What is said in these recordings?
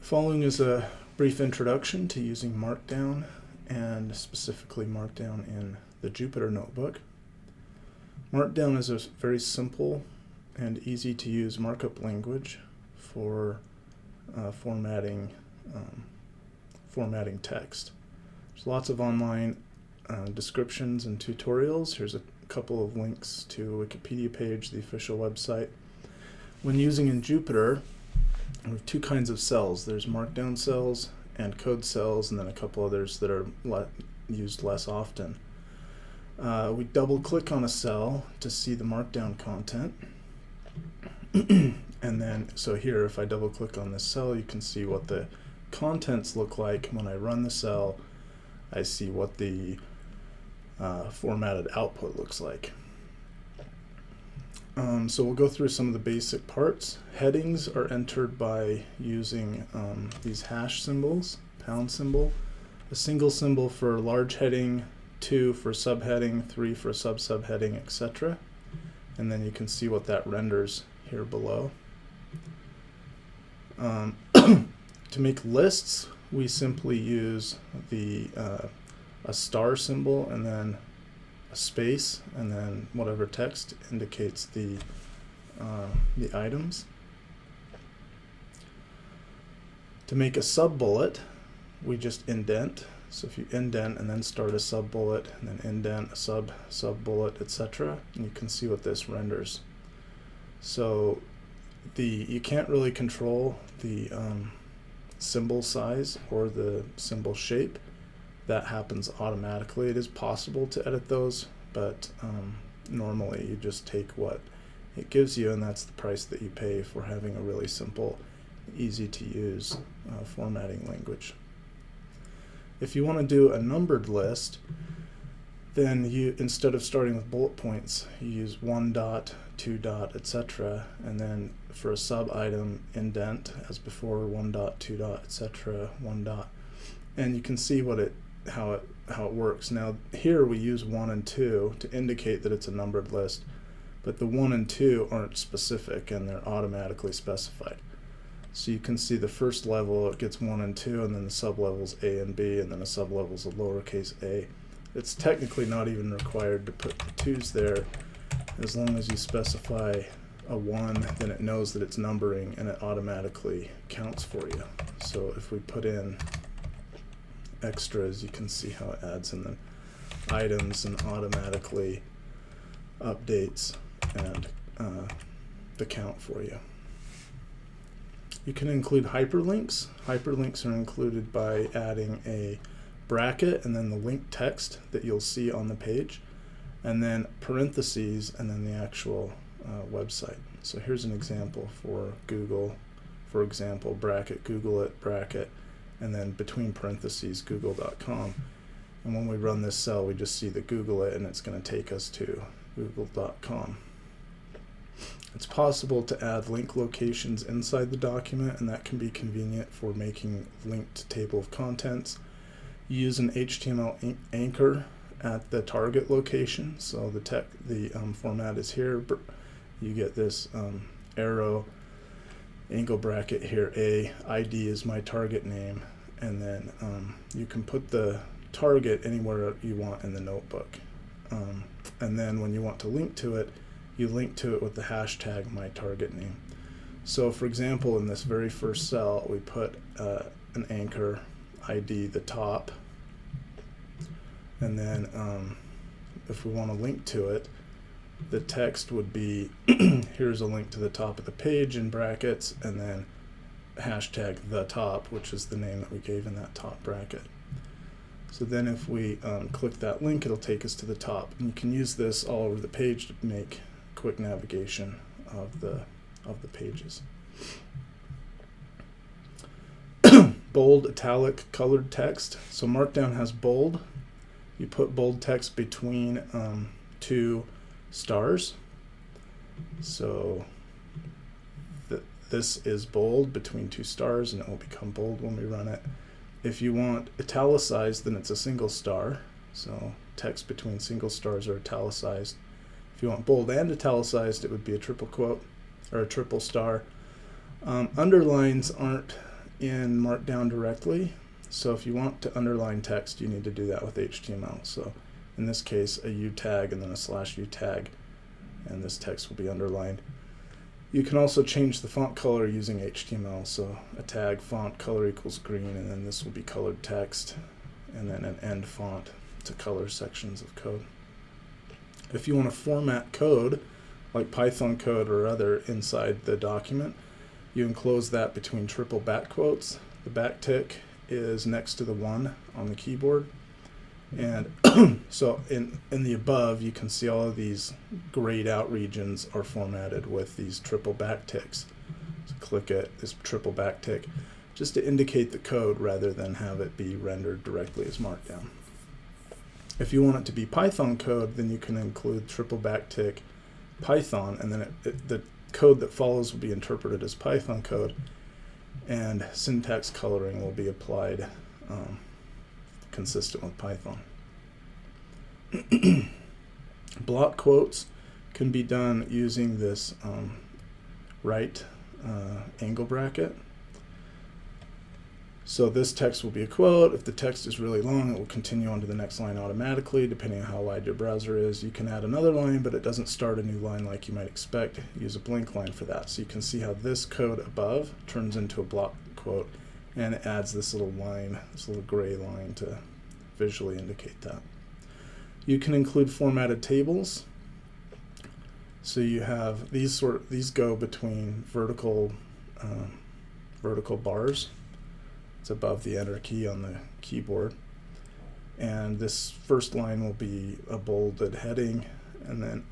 Following is a brief introduction to using Markdown, and specifically Markdown in the Jupyter notebook. Markdown is a very simple and easy to use markup language for formatting text. There's lots of online descriptions and tutorials. Here's a couple of links to a Wikipedia page, the official website. When using in Jupyter, we have two kinds of cells. There's Markdown cells and code cells, and then a couple others that are used less often. We double click on a cell to see the Markdown content. And then, so here, if I double click on this cell, you can see what the contents look like. When I run the cell, I see what the formatted output looks like. So we'll go through some of the basic parts. Headings are entered by using these hash symbols, pound symbol, a single symbol for large heading, 2 for subheading, 3 for sub-subheading, etc. And then you can see what that renders here below. To make lists, we simply use a star symbol and then a space and then whatever text indicates the items. To make a sub-bullet, we just indent. So if you indent and then start a sub-bullet and then indent a sub-bullet, etc., and you can see what this renders. So you can't really control the symbol size or the symbol shape. That happens automatically. It is possible to edit those, but normally you just take what it gives you, and that's the price that you pay for having a really simple, easy to use formatting language. If you want to do a numbered list, then you, instead of starting with bullet points, you use 1 dot, 2 dot, etc. And then for a sub item, indent as before, 1 dot, 2 dot, etc., 1 dot. And you can see how it works. Now here we use 1 and 2 to indicate that it's a numbered list, but the 1 and 2 aren't specific and they're automatically specified. So you can see the first level, it gets 1 and 2, and then the sub-levels A and B, and then a sub-levels of lowercase a. It's technically not even required to put the 2's there. As long as you specify a 1, then it knows that it's numbering and it automatically counts for you. So if we put in extras, you can see how it adds in the items and automatically updates and the count for you. You can include hyperlinks. Hyperlinks are included by adding a bracket and then the link text that you'll see on the page, and then parentheses and then the actual website. So here's an example for Google. For example, bracket, Google it, bracket, and then between parentheses, google.com. And when we run this cell, we just see the Google it, and it's going to take us to google.com. It's possible to add link locations inside the document, and that can be convenient for making linked table of contents. You use an HTML anchor at the target location. So the format is here. You get this arrow, angle bracket here, ID is my target name, and then you can put the target anywhere you want in the notebook. And then when you want to link to it, you link to it with the hashtag my target name. So for example, in this very first cell, we put an anchor ID, the top, and then if we want to link to it, the text would be here's a link to the top of the page in brackets, and then hashtag the top, which is the name that we gave in that top bracket. So then if we click that link, it'll take us to the top, and you can use this all over the page to make quick navigation of the pages. Bold, italic, colored text. So Markdown has bold. You put bold text between 2 stars. So this is bold between 2 stars, and it will become bold when we run it. If you want italicized, then it's a single star. So text between single stars are italicized. If you want bold and italicized, it would be a triple quote or a triple star. Underlines aren't in Markdown directly. So if you want to underline text, you need to do that with HTML. So in this case, a U tag and then a /U tag, and this text will be underlined. You can also change the font color using HTML. So a tag font color equals green, and then this will be colored text, and then an end font to color sections of code. If you want to format code, like Python code or other inside the document, you enclose that between triple back quotes. The backtick is next to the 1 on the keyboard. And so in the above, you can see all of these grayed out regions are formatted with these triple backticks. So click it, this triple backtick, just to indicate the code rather than have it be rendered directly as Markdown. If you want it to be Python code, then you can include triple backtick Python, and then the code that follows will be interpreted as Python code, and syntax coloring will be applied consistent with Python. Block quotes can be done using this right angle bracket. So this text will be a quote. If the text is really long, it will continue on to the next line automatically, depending on how wide your browser is. You can add another line, but it doesn't start a new line like you might expect. Use a blank line for that. So you can see how this code above turns into a block quote, and it adds this little line, this little gray line, to visually indicate that. You can include formatted tables. So you have these go between vertical bars. It's above the enter key on the keyboard, and this first line will be a bolded heading, and then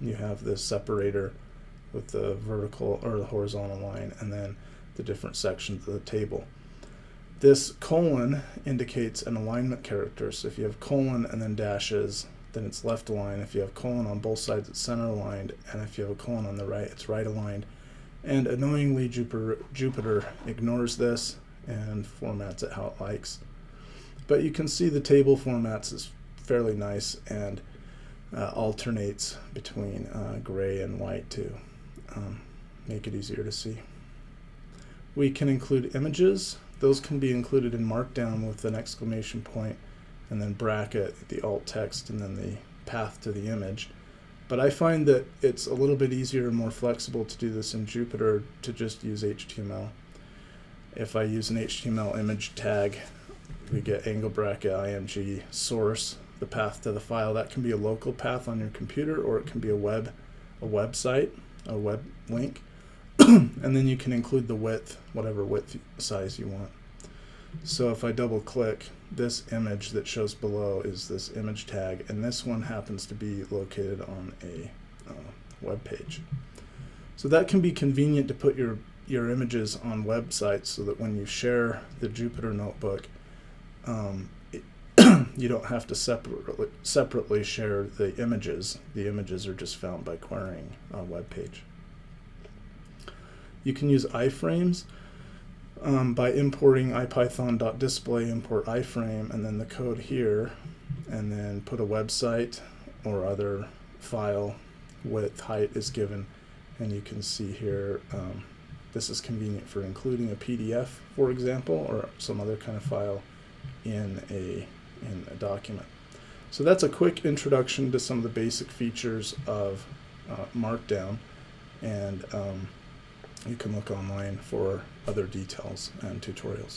you have this separator with the vertical or the horizontal line, and then the different sections of the table. This colon indicates an alignment character. So if you have colon and then dashes, then it's left aligned. If you have colon on both sides, it's center aligned, and if you have a colon on the right, it's right aligned. And annoyingly, Jupyter ignores this and formats it how it likes. But you can see the table formats is fairly nice, and alternates between gray and white to make it easier to see. We can include images. Those can be included in Markdown with an exclamation point and then bracket, the alt text, and then the path to the image. But I find that it's a little bit easier and more flexible to do this in Jupyter to just use HTML. If I use an HTML image tag, we get angle bracket img source, the path to the file. That can be a local path on your computer, or it can be a website, a web link. And then you can include the width, whatever width size you want. So if I double click, this image that shows below is this image tag, and this one happens to be located on a web page. So that can be convenient to put your images on websites, so that when you share the Jupyter notebook, you don't have to separately share the images. The images are just found by querying a web page. You can use iframes by importing ipython.display, import iframe, and then the code here, and then put a website or other file width height is given, and you can see here this is convenient for including a PDF, for example, or some other kind of file in a document. So that's a quick introduction to some of the basic features of Markdown, and you can look online for other details and tutorials.